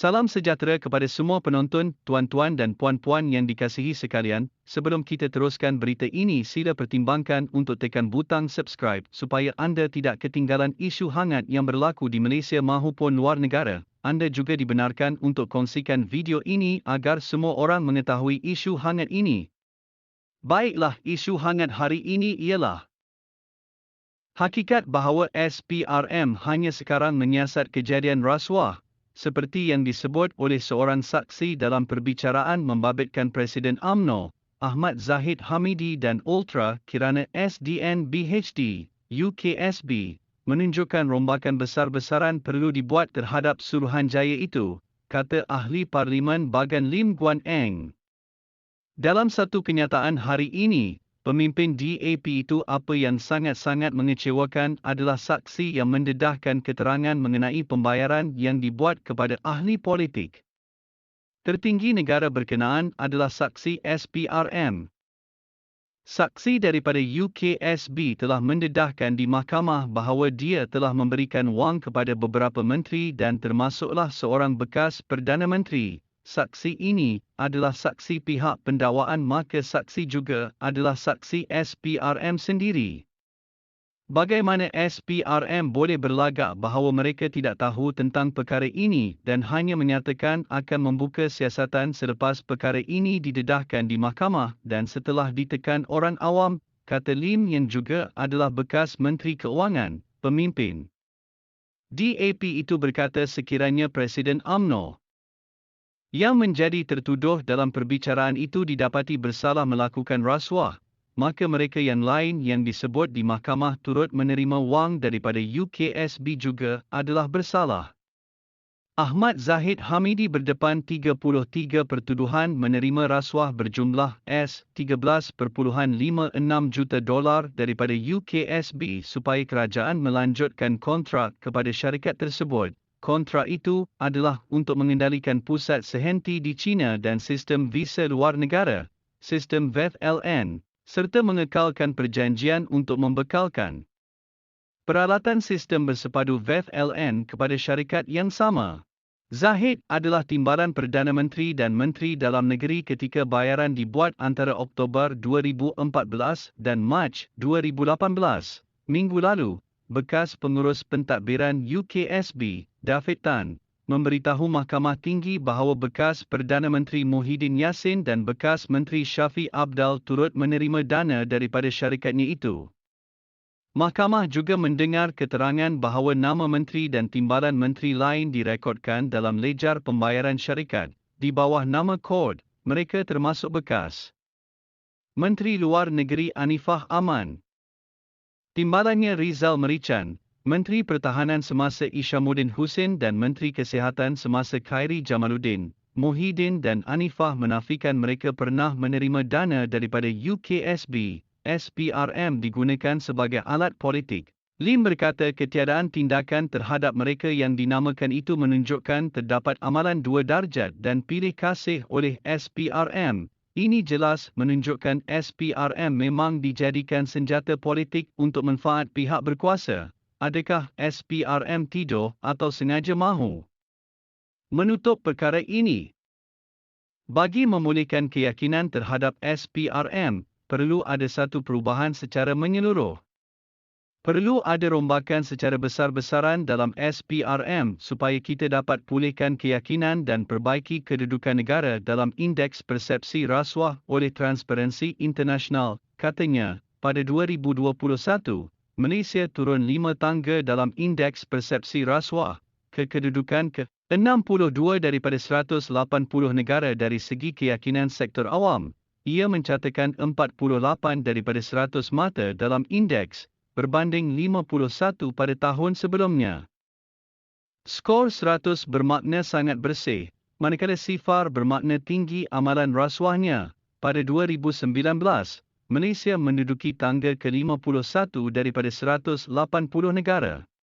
Salam sejahtera kepada semua penonton, tuan-tuan dan puan-puan yang dikasihi sekalian. Sebelum kita teruskan berita ini, sila pertimbangkan untuk tekan butang subscribe supaya anda tidak ketinggalan isu hangat yang berlaku di Malaysia maupun luar negara. Anda juga dibenarkan untuk kongsikan video ini agar semua orang mengetahui isu hangat ini. Baiklah, isu hangat hari ini ialah hakikat bahawa SPRM hanya sekarang menyiasat kejadian rasuah, seperti yang disebut oleh seorang saksi dalam perbicaraan membabitkan Presiden UMNO, Ahmad Zahid Hamidi dan Ultra kerana SDN BHD, UKSB, menunjukkan rombakan besar-besaran perlu dibuat terhadap Suruhanjaya itu, kata Ahli Parlimen Bagan Lim Guan Eng. Dalam satu kenyataan hari ini, pemimpin DAP itu apa yang sangat-sangat mengecewakan adalah saksi yang mendedahkan keterangan mengenai pembayaran yang dibuat kepada ahli politik. Tertinggi negara berkenaan adalah saksi SPRM. Saksi daripada UKSB telah mendedahkan di mahkamah bahawa dia telah memberikan wang kepada beberapa menteri dan termasuklah seorang bekas Perdana Menteri. Saksi ini adalah saksi pihak pendakwaan, maka saksi juga adalah saksi SPRM sendiri. Bagaimana SPRM boleh berlagak bahawa mereka tidak tahu tentang perkara ini dan hanya menyatakan akan membuka siasatan selepas perkara ini didedahkan di mahkamah dan setelah ditekan orang awam, kata Lim yang juga adalah bekas Menteri Keuangan, pemimpin DAP itu berkata sekiranya Presiden UMNO yang menjadi tertuduh dalam perbicaraan itu didapati bersalah melakukan rasuah, maka mereka yang lain yang disebut di mahkamah turut menerima wang daripada UKSB juga adalah bersalah. Ahmad Zahid Hamidi berdepan 33 pertuduhan menerima rasuah berjumlah $13.56 juta daripada UKSB supaya kerajaan melanjutkan kontrak kepada syarikat tersebut. Kontrak itu adalah untuk mengendalikan pusat sehenti di China dan sistem visa luar negara, sistem VETLN, serta mengekalkan perjanjian untuk membekalkan peralatan sistem bersepadu VETLN kepada syarikat yang sama. Zahid adalah timbalan Perdana Menteri dan Menteri Dalam Negeri ketika bayaran dibuat antara Oktober 2014 dan Mac 2018. Minggu lalu, bekas pengurus pentadbiran UKSB, David Tan, memberitahu Mahkamah Tinggi bahawa bekas Perdana Menteri Muhyiddin Yassin dan bekas Menteri Shafi Abdal turut menerima dana daripada syarikatnya itu. Mahkamah juga mendengar keterangan bahawa nama menteri dan timbalan menteri lain direkodkan dalam ledjar pembayaran syarikat, di bawah nama kod, mereka termasuk bekas Menteri Luar Negeri Anifah Aman, timbalannya Rizal Merican, Menteri Pertahanan semasa Ishamuddin Hussein dan Menteri Kesihatan semasa Khairi Jamaluddin. Muhyiddin dan Anifah menafikan mereka pernah menerima dana daripada UKSB. SPRM digunakan sebagai alat politik. Lim berkata ketiadaan tindakan terhadap mereka yang dinamakan itu menunjukkan terdapat amalan dua darjat dan pilih kasih oleh SPRM. Ini jelas menunjukkan SPRM memang dijadikan senjata politik untuk manfaat pihak berkuasa. Adakah SPRM tidur atau sengaja mahu menutup perkara ini? Bagi memulihkan keyakinan terhadap SPRM, perlu ada satu perubahan secara menyeluruh. Perlu ada rombakan secara besar-besaran dalam SPRM supaya kita dapat pulihkan keyakinan dan perbaiki kedudukan negara dalam Indeks Persepsi Rasuah oleh Transparansi Internasional, katanya, pada 2021. Malaysia turun 5 tangga dalam Indeks Persepsi Rasuah ke kedudukan ke-62 daripada 180 negara dari segi keyakinan sektor awam. Ia mencatatkan 48 daripada 100 mata dalam indeks, berbanding 51 pada tahun sebelumnya. Skor 100 bermakna sangat bersih, manakala sifar bermakna tinggi amalan rasuahnya. Pada 2019, Malaysia menduduki tangga ke-51 daripada 180 negara.